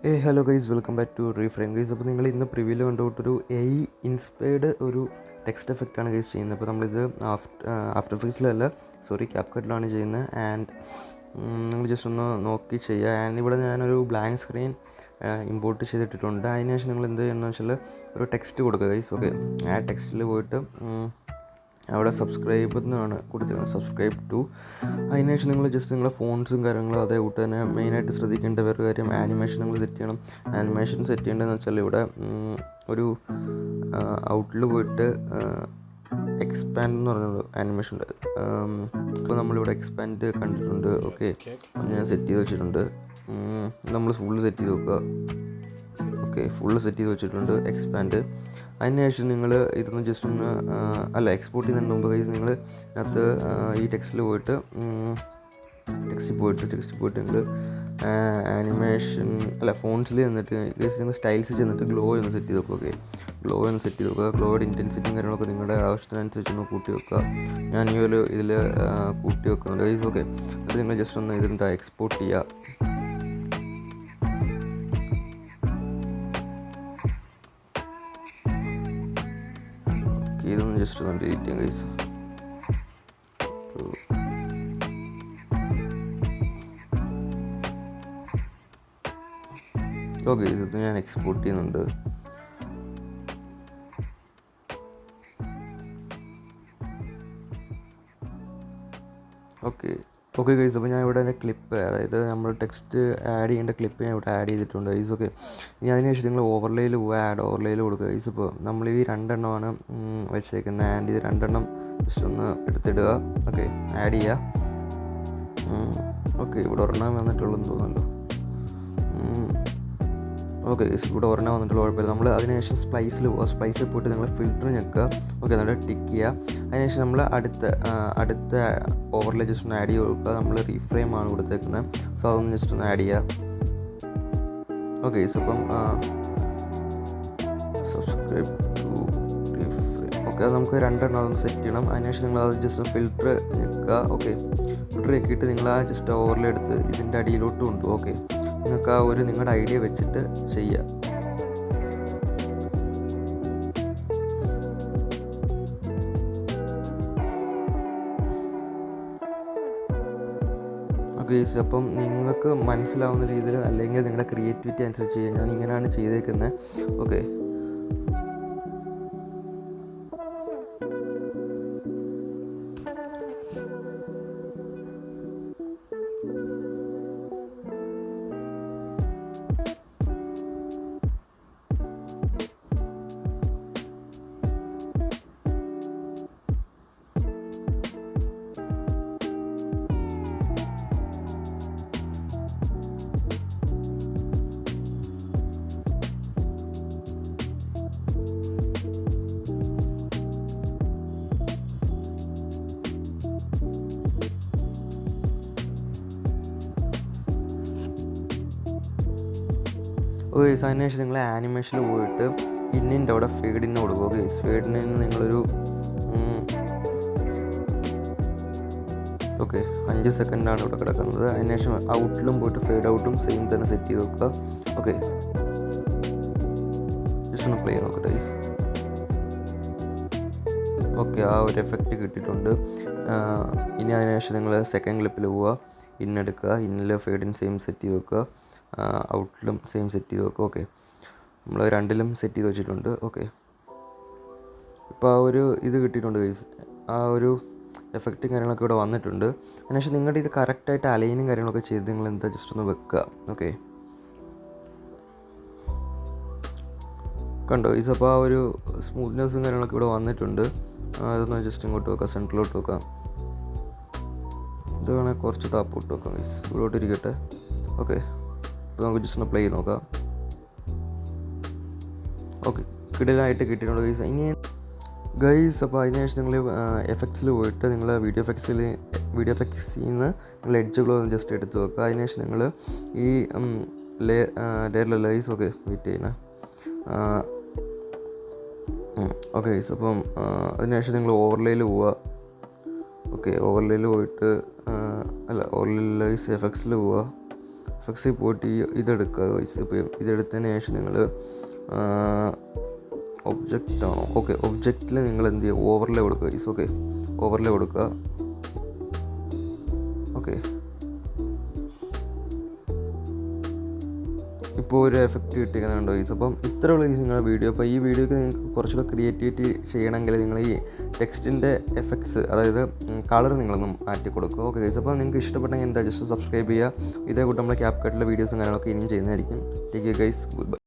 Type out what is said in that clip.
Hello guys, welcome back to reframe guys. അപ്പോൾ നിങ്ങൾ ഇന്ന് പ്രിവ്യൂവിൽ കണ്ടുകൊണ്ടൊരു AI ഇൻസ്പയർഡ് ഒരു ടെക്സ്റ്റ് എഫക്റ്റാണ് ഗൈസ് ചെയ്യുന്നത്. അപ്പോൾ നമ്മളിത് ആഫ്റ്റർ എഫക്ട്സിലല്ല, ക്യാപ്കട്ടിലാണ് ചെയ്യുന്നത്. ആൻഡ് നിങ്ങൾ ജസ്റ്റ് ഒന്ന് നോക്കി ചെയ്യുക. ആൻഡ് ഇവിടെ ഞാനൊരു ബ്ലാങ്ക് സ്ക്രീൻ ഇമ്പോർട്ട് ചെയ്തിട്ടിട്ടുണ്ട്. അതിന് ശേഷം നിങ്ങൾ എന്ത് ചെയ്യുന്നത് വെച്ചാൽ ഒരു ടെക്സ്റ്റ് കൊടുക്കുക ഗൈസ്. ഓക്കെ, ആ ടെക്സ്റ്റിൽ പോയിട്ട് അവിടെ സബ്സ്ക്രൈബ് എന്നാണ് കൊടുത്തിരിക്കുന്നത്, സബ്സ്ക്രൈബ് ടു. അതിനുശേഷം നിങ്ങൾ ജസ്റ്റ് നിങ്ങളുടെ ഫോൺസും കാര്യങ്ങളും അതേ കൂട്ട് തന്നെ മെയിനായിട്ട് ശ്രദ്ധിക്കേണ്ട വേറൊരു കാര്യം, ആനിമേഷൻ നിങ്ങൾ സെറ്റ് ചെയ്യണം. ആനിമേഷൻ സെറ്റ് ചെയ്യേണ്ടതെന്ന് വെച്ചാൽ ഇവിടെ ഒരു ഔട്ടിൽ പോയിട്ട് എക്സ്പാൻഡ് എന്ന് പറഞ്ഞൊരു ആനിമേഷൻ ഉണ്ട്. അപ്പോൾ നമ്മളിവിടെ എക്സ്പാൻഡ് കണ്ടിട്ടുണ്ട്. ഓക്കെ, ഞാൻ സെറ്റ് ചെയ്ത് വെച്ചിട്ടുണ്ട്. നമ്മൾ ഫുള്ള് സെറ്റ് ചെയ്ത് വെക്കുക. ഓക്കെ, ഫുള്ള് സെറ്റ് ചെയ്ത് വെച്ചിട്ടുണ്ട് എക്സ്പാൻഡ്. അതിനുശേഷം നിങ്ങൾ ഇതൊന്ന് ജസ്റ്റ് ഒന്ന് എക്സ്പോർട്ട് ചെയ്യുന്നതിന് മുമ്പ് കൈസ് നിങ്ങൾ അതിനകത്ത് ഈ ടെക്സ്റ്റിൽ പോയിട്ട് നിങ്ങൾ ആനിമേഷൻ ഫോൺസിൽ ചെന്നിട്ട് നിങ്ങൾ സ്റ്റൈൽസ് ചെന്നിട്ട് ഗ്ലോ ഒന്ന് സെറ്റ് ചെയ്ത് വെക്കുക. ഓക്കെ, ഗ്ലോ ഒന്ന് സെറ്റ് ചെയ്ത് വെക്കുക. ഗ്ലോയുടെ ഇൻറ്റൻസിറ്റിയും കാര്യങ്ങളൊക്കെ നിങ്ങളുടെ ആവശ്യത്തിനനുസരിച്ച് ഒന്ന് കൂട്ടി വെക്കുക. ഞാൻ ഈ ഒരു ഇതിൽ കൂട്ടി വെക്കുന്നുണ്ട് ഗൈസ്. ഓക്കെ, അത് നിങ്ങൾ ജസ്റ്റ് ഒന്ന് ഇതെന്താ എക്സ്പോർട്ട് ചെയ്യുക. ഇതൊന്ന് ജസ്റ്റ് ഒന്ന് ഡിലീറ്റ് ചെയ്യാം ഗൈസ്. ഓക്കെ, ഇത് ഞാൻ എക്സ്പോർട്ട് ചെയ്യുന്നുണ്ട്. ഓക്കെ ഗൈസ്, അപ്പോൾ ഞാൻ ഇവിടെ ക്ലിപ്പ്, അതായത് നമ്മൾ ടെക്സ്റ്റ് ആഡ് ചെയ്യേണ്ട ക്ലിപ്പ് ഞാൻ ഇവിടെ ആഡ് ചെയ്തിട്ടുണ്ട് ഗൈസ്. ഓക്കെ, ഇനി അതിനുശേഷം നിങ്ങൾ ഓവർലേയിൽ പോവുക, ആഡ് ഓവർലേയിൽ കൊടുക്കുക ഗൈസ്. ഇപ്പോൾ നമ്മൾ ഈ 2 എണ്ണമാണ് വെച്ചേക്കുന്നത്. ആൻഡ് ഇത് 2 എണ്ണം ജസ്റ്റ് ഒന്ന് എടുത്തിടുക. ഓക്കെ, ആഡ് ചെയ്യുക. ഓക്കെ, ഇവിടെ ഒരെണ്ണം വന്നിട്ടുള്ളതെന്ന് തോന്നുന്നല്ലോ. ഓക്കെ ഗൈസ്, ഇവിടെ ഒരെണ്ണം വന്നിട്ടുള്ള കുഴപ്പമില്ല. നമ്മൾ അതിനുശേഷം സ്പ്ലൈസിൽ പോകുക. സ്പ്ലൈസിൽ പോയിട്ട് നിങ്ങൾ ഫിൽറ്റർ ഞെക്കുക. ഓക്കെ, എന്നിട്ട് ടിക്ക് ചെയ്യുക. അതിനുശേഷം നമ്മൾ അടുത്ത ഓവർലേ ജസ്റ്റ് ഒന്ന് ആഡ് ചെയ്ത് കൊടുക്കുക. നമ്മൾ റീഫ്രെയിം ആണ് കൊടുത്തേക്കുന്നത്. സോ അതൊന്ന് ജസ്റ്റ് ഒന്ന് ആഡ് ചെയ്യുക. ഓക്കെ ഗൈസ്, അപ്പം സബ്സ്ക്രൈബ് ടു റീഫ്രെയിം. ഓക്കെ, അത് നമുക്ക് 2 എണ്ണം അതൊന്ന് സെറ്റ് ചെയ്യണം. അതിനുശേഷം നിങ്ങൾ അത് ജസ്റ്റ് ഫിൽറ്റർ ഞെക്കുക. ഓക്കെ, ഫിൽറ്റർ ഞെക്കിയിട്ട് നിങ്ങൾ ആ ജസ്റ്റ് ഓവർലേ എടുത്ത് ഇതിൻ്റെ അടിയിലോട്ട് കൊണ്ടുപോകും. ഓക്കെ, നിങ്ങൾക്ക് ആ ഒരു നിങ്ങളുടെ ഐഡിയ വെച്ചിട്ട് ചെയ്യുക. ഓക്കെ, അപ്പം നിങ്ങൾക്ക് മനസ്സിലാവുന്ന രീതിയിൽ അല്ലെങ്കിൽ നിങ്ങളുടെ ക്രിയേറ്റിവിറ്റി അനുസരിച്ച് ചെയ്യാം. ഞാൻ ഇങ്ങനെയാണ് ചെയ്തേക്കുന്നത്. ഓക്കെ, അതിനുശേഷം നിങ്ങൾ ആനിമേഷനിൽ പോയിട്ട് ഇന്നിൻ്റെ അവിടെ ഫേഡിന് കൊടുക്കുക. ഓക്കെ, ഫേഡിന് നിങ്ങളൊരു 5 സെക്കൻഡാണ് ഇവിടെ കിടക്കുന്നത്. അതിനുശേഷം ഔട്ടിലും പോയിട്ട് ഫേഡ് ഔട്ടും സെയിം തന്നെ സെറ്റ് ചെയ്ത് വെക്കുക. ഓക്കെ, ജസ്റ്റ് ഒന്ന് പ്ലേ ചെയ്ത് നോക്കട്ടെ ഗൈസ്. ഓക്കെ, ആ ഒരു എഫക്റ്റ് കിട്ടിയിട്ടുണ്ട്. ഇനി അതിനുശേഷം നിങ്ങൾ സെക്കൻഡ് ക്ലിപ്പിൽ പോവുക, ഇന്നെടുക്കുക. ഇന്നിൽ ഫേഡിന് സെയിം സെറ്റ് ചെയ്ത് വെക്കുക. ഔട്ടിലും സെയിം സെറ്റ് ചെയ്ത് വെക്കുക. ഓക്കെ, നമ്മൾ 2ലും സെറ്റ് ചെയ്ത് വെച്ചിട്ടുണ്ട്. ഓക്കെ, ഇപ്പോൾ ആ ഒരു ഇത് കിട്ടിയിട്ടുണ്ട് ഗൈസ്. ആ ഒരു എഫക്റ്റും കാര്യങ്ങളൊക്കെ ഇവിടെ വന്നിട്ടുണ്ട്. അതിനുശേഷം നിങ്ങളുടെ ഇത് കറക്റ്റായിട്ട് അലൈനും കാര്യങ്ങളൊക്കെ ചെയ്ത് നിങ്ങൾ എന്താ ജസ്റ്റ് ഒന്ന് വെക്കുക. ഓക്കെ, കണ്ടോ ഗൈസ്? അപ്പോൾ ആ ഒരു സ്മൂത്ത്നെസ്സും കാര്യങ്ങളൊക്കെ ഇവിടെ വന്നിട്ടുണ്ട്. അതൊന്ന് ജസ്റ്റ് ഇങ്ങോട്ട് വെക്കാം, സെൻറ്ററിലോട്ട് വെക്കാം. ഇത് വേണമെങ്കിൽ കുറച്ച് താപ്പോട്ട് വെക്കാം ഗൈസ്, ഇവിടോട്ട് ഇരിക്കട്ടെ. ഓക്കെ, അപ്പോൾ നമുക്ക് ജസ്റ്റ് ഒന്ന് പ്ലേ ചെയ്ത് നോക്കാം. ഓക്കെ, കിടിലായിട്ട് കിട്ടിയിട്ടുണ്ട് ഗൈസ്. ഇനി ഗൈസ്, അപ്പോൾ അതിനുശേഷം നിങ്ങൾ എഫക്ട്സിൽ പോയിട്ട് നിങ്ങൾ വീഡിയോ എഫക്ട്സിൽ നിന്ന് നിങ്ങൾ എഡ്ജുകളോ ജസ്റ്റ് എടുത്ത് വെക്കുക. അതിനുശേഷം നിങ്ങൾ ഈ ലെയറിലല്ല ഗൈസ്. ഓക്കെ, വെയിറ്റ് ചെയ്യണേ. ഓക്കെ ഗൈസ്, അപ്പം അതിനുശേഷം നിങ്ങൾ ഓവർലേയിൽ പോവുക. ഓക്കെ, ഓവർലേയിൽ പോയിട്ട് ഓവർലേയിൽ ഗൈസ് എഫക്ട്സിൽ പോവുക. എഫക്ട്സിൽ പോയിട്ട് ഇതെടുക്കുക ഗൈസ്. ഇപ്പോൾ ഇതെടുത്തതിന് ശേഷം നിങ്ങൾ ഒബ്ജക്റ്റ് ആണോ, ഓക്കെ, ഒബ്ജക്റ്റിൽ നിങ്ങൾ എന്ത് ചെയ്യുക, ഓവർലേ കൊടുക്കുക ഗൈസ്. ഓക്കെ, ഓവർലേ കൊടുക്കുക. ഓക്കെ, ഇപ്പോൾ ഒരു എഫക്റ്റ് കിട്ടിയിരിക്കുന്നുണ്ടോ ഗൈസ്. അപ്പം ഇത്രയുള്ള ഗൈസ് നിങ്ങളുടെ വീഡിയോ. അപ്പോൾ ഈ വീഡിയോക്ക് നിങ്ങൾക്ക് കുറച്ചുകൂടെ ക്രിയേറ്റിവിറ്റി ചെയ്യണമെങ്കിൽ നിങ്ങൾ ഈ ടെക്സ്റ്റിൻ്റെ എഫക്ട്സ്, അതായത് കളർ നിങ്ങളൊന്നും മാറ്റി കൊടുക്കുക. ഓക്കെ ഗൈസ്, അപ്പോൾ നിങ്ങൾക്ക് ഇഷ്ടപ്പെട്ടെങ്കിൽ എന്താ ജസ്റ്റ് സബ്സ്ക്രൈബ് ചെയ്യുക. ഇതേ കൂട്ട് നമ്മളെ ക്യാപ്കട്ടിലെ വീഡിയോസും കാര്യങ്ങളൊക്കെ ഇനിയും ചെയ്യുന്നതായിരിക്കും. Take care guys, good bye.